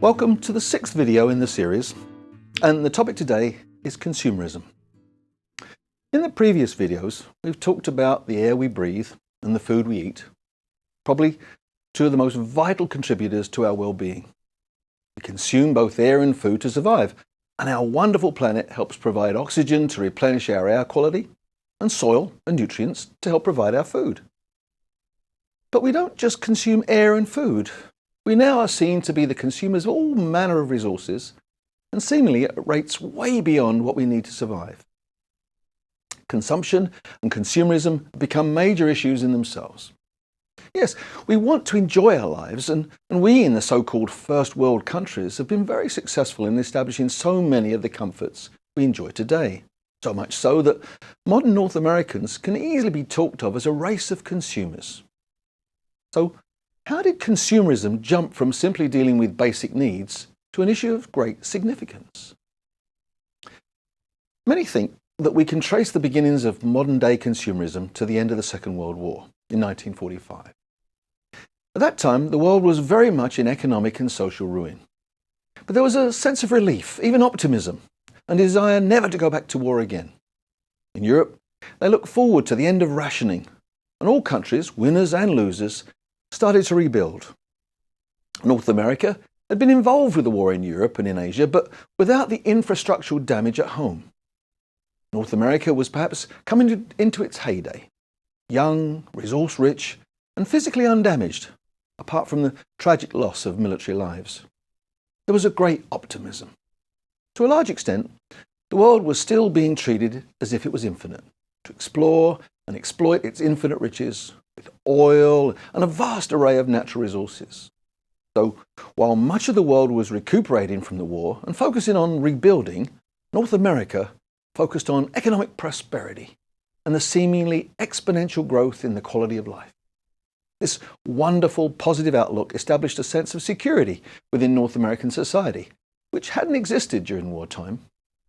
Welcome to the 6th video in the series, and the topic today is consumerism. In the previous videos, we've talked about the air we breathe and the food we eat, probably two of the most vital contributors to our well-being. We consume both air and food to survive, and our wonderful planet helps provide oxygen to replenish our air quality and soil and nutrients to help provide our food. But we don't just consume air and food. We now are seen to be the consumers of all manner of resources, and seemingly at rates way beyond what we need to survive. Consumption and consumerism become major issues in themselves. Yes, we want to enjoy our lives, and we in the so-called first world countries have been very successful in establishing so many of the comforts we enjoy today. So much so that modern North Americans can easily be talked of as a race of consumers. So, how did consumerism jump from simply dealing with basic needs to an issue of great significance? Many think that we can trace the beginnings of modern-day consumerism to the end of the Second World War in 1945. At that time, the world was very much in economic and social ruin. But there was a sense of relief, even optimism, and a desire never to go back to war again. In Europe, they looked forward to the end of rationing, and all countries, winners and losers, started to rebuild. North America had been involved with the war in Europe and in Asia, but without the infrastructural damage at home. North America was perhaps coming into its heyday, young, resource-rich, and physically undamaged, apart from the tragic loss of military lives. There was a great optimism. To a large extent, the world was still being treated as if it was infinite, to explore and exploit its infinite riches, with oil and a vast array of natural resources. So, while much of the world was recuperating from the war and focusing on rebuilding, North America focused on economic prosperity and the seemingly exponential growth in the quality of life. This wonderful positive outlook established a sense of security within North American society, which hadn't existed during wartime,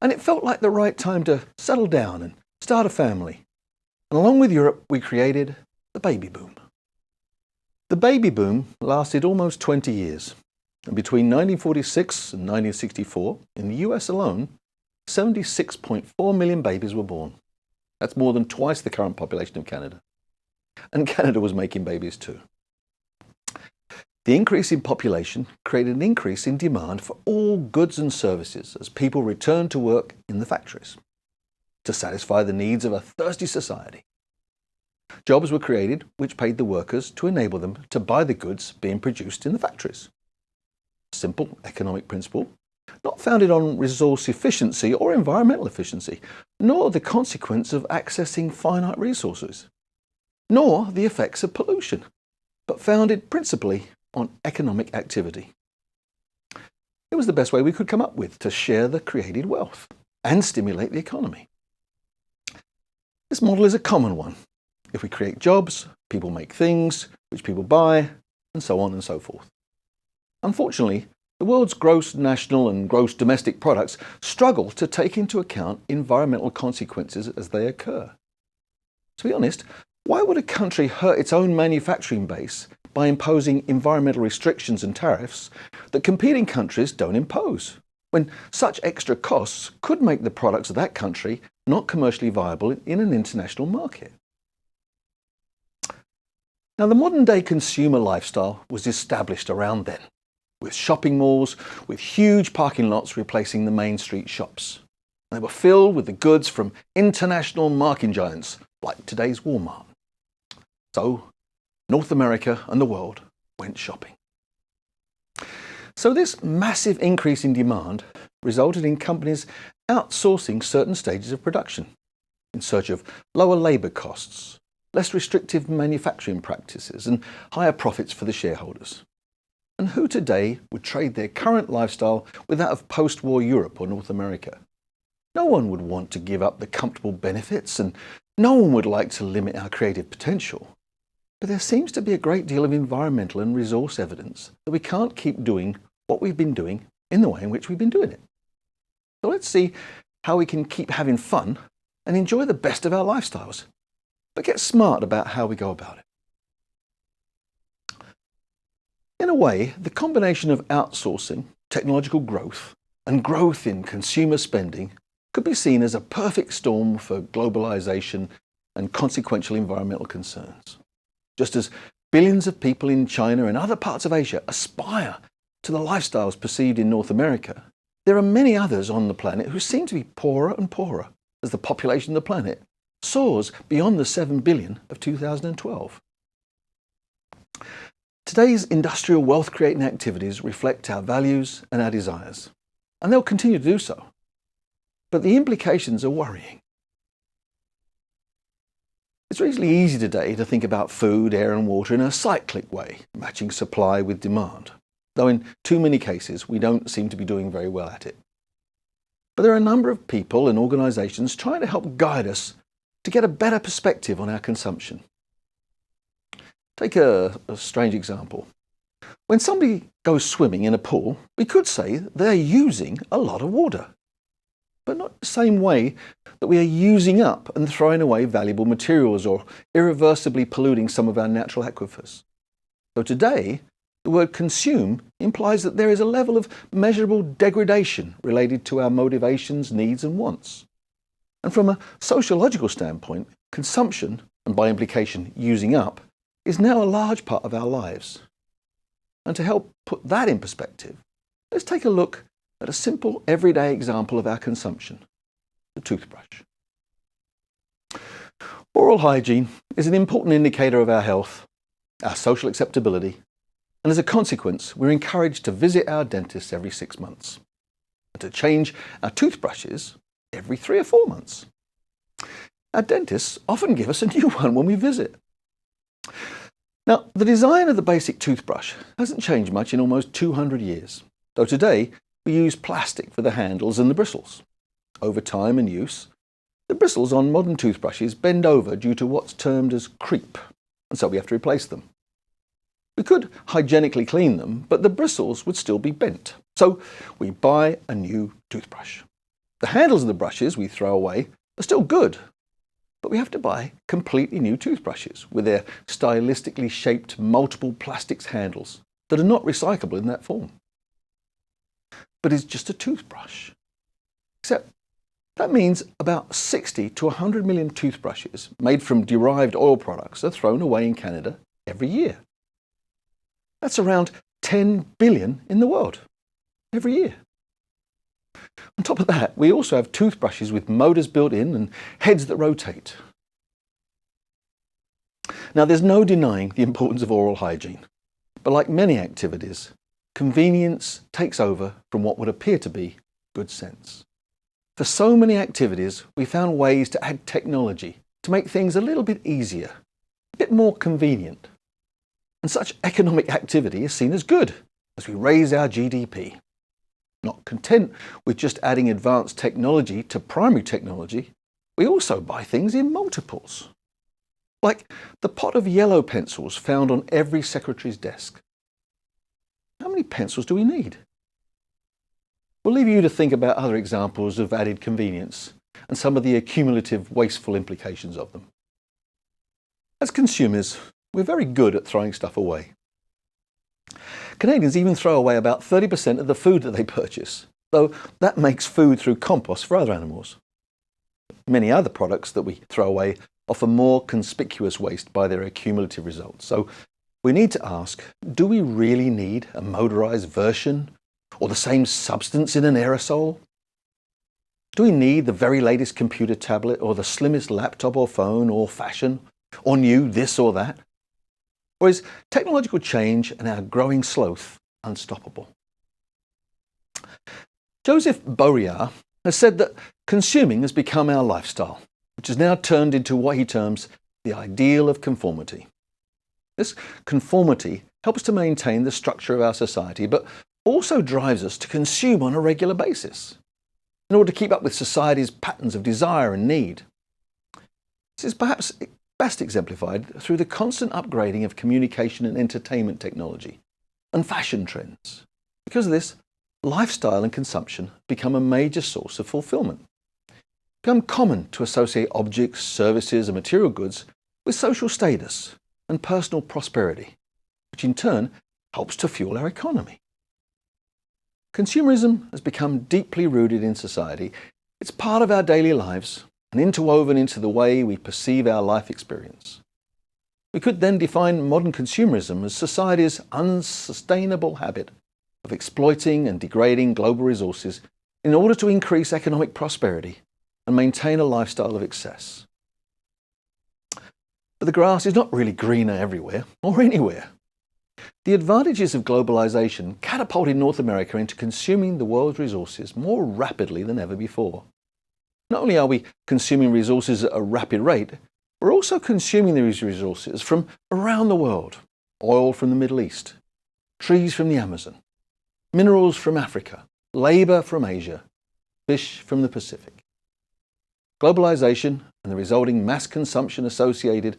and it felt like the right time to settle down and start a family. And along with Europe, we created the baby boom. The baby boom lasted almost 20 years, and between 1946 and 1964, in the US alone, 76.4 million babies were born. That's more than twice the current population of Canada. And Canada was making babies too. The increase in population created an increase in demand for all goods and services as people returned to work in the factories to satisfy the needs of a thirsty society. Jobs were created which paid the workers to enable them to buy the goods being produced in the factories. Simple economic principle, not founded on resource efficiency or environmental efficiency, nor the consequence of accessing finite resources, nor the effects of pollution, but founded principally on economic activity. It was the best way we could come up with to share the created wealth and stimulate the economy. This model is a common one. If we create jobs, people make things, which people buy, and so on and so forth. Unfortunately, the world's gross national and gross domestic products struggle to take into account environmental consequences as they occur. To be honest, why would a country hurt its own manufacturing base by imposing environmental restrictions and tariffs that competing countries don't impose, when such extra costs could make the products of that country not commercially viable in an international market? Now, the modern-day consumer lifestyle was established around then, with shopping malls with huge parking lots replacing the main street shops. They were filled with the goods from international marketing giants like today's Walmart. So, North America and the world went shopping. So this massive increase in demand resulted in companies outsourcing certain stages of production in search of lower labour costs, less restrictive manufacturing practices, and higher profits for the shareholders. And who today would trade their current lifestyle with that of post-war Europe or North America? No one would want to give up the comfortable benefits, and no one would like to limit our creative potential. But there seems to be a great deal of environmental and resource evidence that we can't keep doing what we've been doing in the way in which we've been doing it. So let's see how we can keep having fun and enjoy the best of our lifestyles, but get smart about how we go about it. In a way, the combination of outsourcing technological growth and growth in consumer spending could be seen as a perfect storm for globalization and consequential environmental concerns. Just as billions of people in China and other parts of Asia aspire to the lifestyles perceived in North America, there are many others on the planet who seem to be poorer and poorer as the population of the planet soars beyond the 7 billion of 2012. Today's industrial wealth-creating activities reflect our values and our desires, and they'll continue to do so. But the implications are worrying. It's reasonably easy today to think about food, air and water in a cyclic way, matching supply with demand, though in too many cases we don't seem to be doing very well at it. But there are a number of people and organisations trying to help guide us to get a better perspective on our consumption. Take a strange example. When somebody goes swimming in a pool, we could say they're using a lot of water, but not the same way that we are using up and throwing away valuable materials or irreversibly polluting some of our natural aquifers. So today, the word consume implies that there is a level of measurable degradation related to our motivations, needs and wants. And from a sociological standpoint, consumption, and by implication using up, is now a large part of our lives. And to help put that in perspective, let's take a look at a simple everyday example of our consumption, the toothbrush. Oral hygiene is an important indicator of our health, our social acceptability, and as a consequence, we're encouraged to visit our dentists every 6 months and to change our toothbrushes every 3 or 4 months. Our dentists often give us a new one when we visit. Now, the design of the basic toothbrush hasn't changed much in almost 200 years, though today we use plastic for the handles and the bristles. Over time and use, the bristles on modern toothbrushes bend over due to what's termed as creep, and so we have to replace them. We could hygienically clean them, but the bristles would still be bent, so we buy a new toothbrush. The handles of the brushes we throw away are still good, but we have to buy completely new toothbrushes with their stylistically shaped multiple plastics handles that are not recyclable in that form. But it's just a toothbrush. Except that means about 60 to 100 million toothbrushes made from derived oil products are thrown away in Canada every year. That's around 10 billion in the world every year. On top of that, we also have toothbrushes with motors built in and heads that rotate. Now, there's no denying the importance of oral hygiene, but like many activities, convenience takes over from what would appear to be good sense. For so many activities, we found ways to add technology to make things a little bit easier, a bit more convenient. And such economic activity is seen as good as we raise our GDP. Not content with just adding advanced technology to primary technology, we also buy things in multiples. Like the pot of yellow pencils found on every secretary's desk. How many pencils do we need? We'll leave you to think about other examples of added convenience and some of the accumulative, wasteful implications of them. As consumers, we're very good at throwing stuff away. Canadians even throw away about 30% of the food that they purchase, though that makes food through compost for other animals. Many other products that we throw away offer more conspicuous waste by their accumulative results. So we need to ask, do we really need a motorized version or the same substance in an aerosol? Do we need the very latest computer tablet or the slimmest laptop or phone or fashion or new this or that? Or is technological change and our growing sloth unstoppable? Joseph Bourrier has said that consuming has become our lifestyle, which has now turned into what he terms the ideal of conformity. This conformity helps to maintain the structure of our society, but also drives us to consume on a regular basis in order to keep up with society's patterns of desire and need. This is perhaps best exemplified through the constant upgrading of communication and entertainment technology and fashion trends. Because of this, lifestyle and consumption become a major source of fulfillment. It's become common to associate objects, services and material goods with social status and personal prosperity, which in turn helps to fuel our economy. Consumerism has become deeply rooted in society. It's part of our daily lives and interwoven into the way we perceive our life experience. We could then define modern consumerism as society's unsustainable habit of exploiting and degrading global resources in order to increase economic prosperity and maintain a lifestyle of excess. But the grass is not really greener everywhere or anywhere. The advantages of globalization catapulted North America into consuming the world's resources more rapidly than ever before. Not only are we consuming resources at a rapid rate, we're also consuming these resources from around the world. Oil from the Middle East, trees from the Amazon, minerals from Africa, labor from Asia, fish from the Pacific. Globalization and the resulting mass consumption associated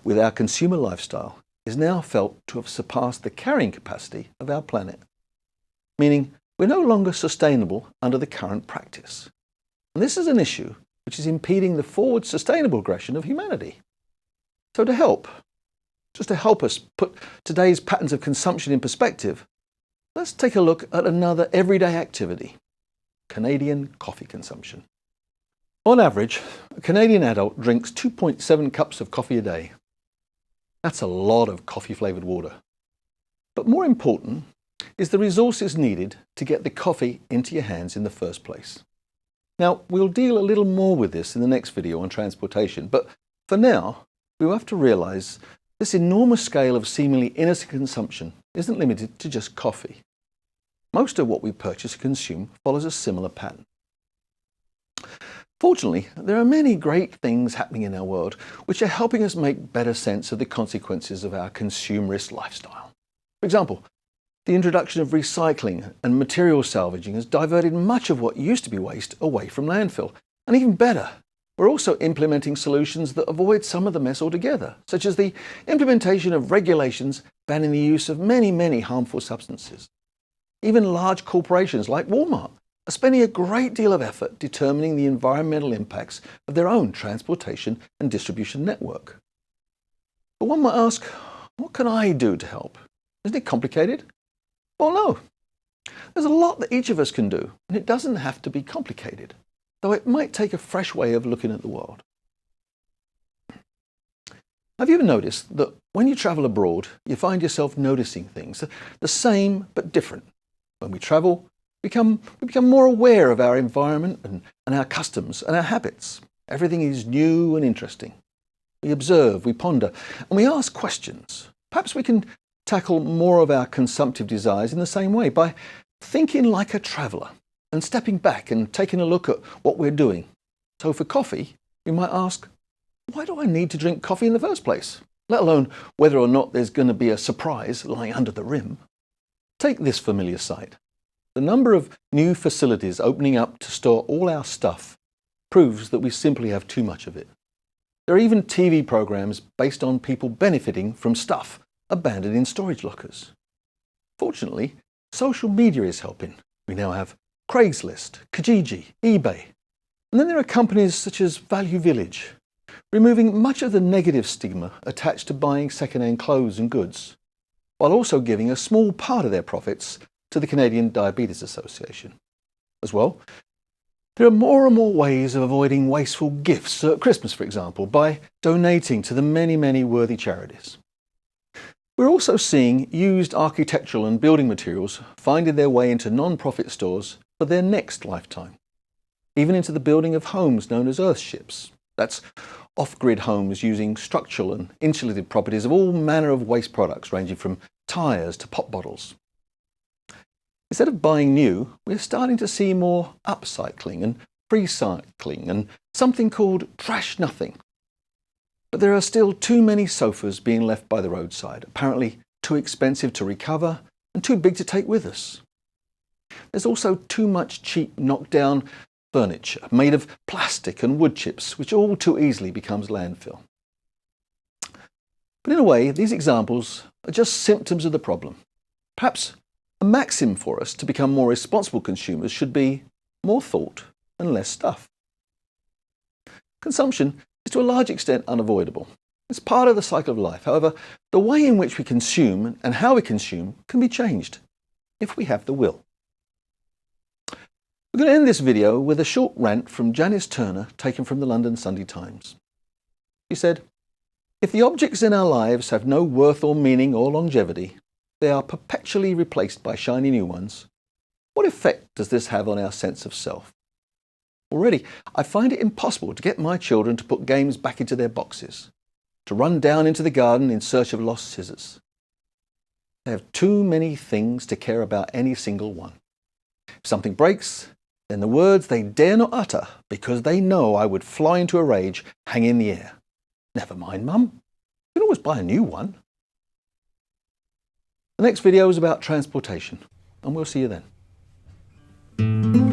with our consumer lifestyle is now felt to have surpassed the carrying capacity of our planet, meaning we're no longer sustainable under the current practice. And this is an issue which is impeding the forward sustainable progression of humanity. So to help us put today's patterns of consumption in perspective, let's take a look at another everyday activity, Canadian coffee consumption. On average, a Canadian adult drinks 2.7 cups of coffee a day. That's a lot of coffee-flavoured water. But more important is the resources needed to get the coffee into your hands in the first place. Now, we'll deal a little more with this in the next video on transportation, but for now, we have to realise this enormous scale of seemingly innocent consumption isn't limited to just coffee. Most of what we purchase and consume follows a similar pattern. Fortunately, there are many great things happening in our world which are helping us make better sense of the consequences of our consumerist lifestyle. For example, the introduction of recycling and material salvaging has diverted much of what used to be waste away from landfill. And even better, we're also implementing solutions that avoid some of the mess altogether, such as the implementation of regulations banning the use of many harmful substances. Even large corporations like Walmart are spending a great deal of effort determining the environmental impacts of their own transportation and distribution network. But one might ask, what can I do to help? Isn't it complicated? Well, no. There's a lot that each of us can do, and it doesn't have to be complicated, though it might take a fresh way of looking at the world. Have you ever noticed that when you travel abroad, you find yourself noticing things, the same but different? When we travel, we become more aware of our environment and our customs and our habits. Everything is new and interesting. We observe, we ponder, and we ask questions. Perhaps we can tackle more of our consumptive desires in the same way, by thinking like a traveller and stepping back and taking a look at what we're doing. So for coffee, we might ask, why do I need to drink coffee in the first place? Let alone whether or not there's going to be a surprise lying under the rim. Take this familiar sight. The number of new facilities opening up to store all our stuff proves that we simply have too much of it. There are even TV programs based on people benefiting from stuff abandoned in storage lockers. Fortunately, social media is helping. We now have Craigslist, Kijiji, eBay. And then there are companies such as Value Village, removing much of the negative stigma attached to buying second-hand clothes and goods, while also giving a small part of their profits to the Canadian Diabetes Association. As well, there are more and more ways of avoiding wasteful gifts at Christmas, for example, by donating to the many worthy charities. We're also seeing used architectural and building materials finding their way into non-profit stores for their next lifetime, even into the building of homes known as earthships. That's off-grid homes using structural and insulated properties of all manner of waste products, ranging from tyres to pop bottles. Instead of buying new, we're starting to see more upcycling and recycling and something called trash nothing. But there are still too many sofas being left by the roadside, apparently too expensive to recover and too big to take with us. There's also too much cheap knockdown furniture made of plastic and wood chips, which all too easily becomes landfill. But in a way, these examples are just symptoms of the problem. Perhaps a maxim for us to become more responsible consumers should be more thought and less stuff. Consumption is to a large extent unavoidable. It's part of the cycle of life. However, the way in which we consume and how we consume can be changed if we have the will. We're going to end this video with a short rant from Janice Turner taken from the London Sunday Times. She said, "If the objects in our lives have no worth or meaning or longevity, they are perpetually replaced by shiny new ones. What effect does this have on our sense of self? Already, I find it impossible to get my children to put games back into their boxes, to run down into the garden in search of lost scissors. They have too many things to care about any single one. If something breaks, then the words they dare not utter because they know I would fly into a rage hang in the air. Never mind, Mum. You can always buy a new one." The next video is about transportation, and we'll see you then.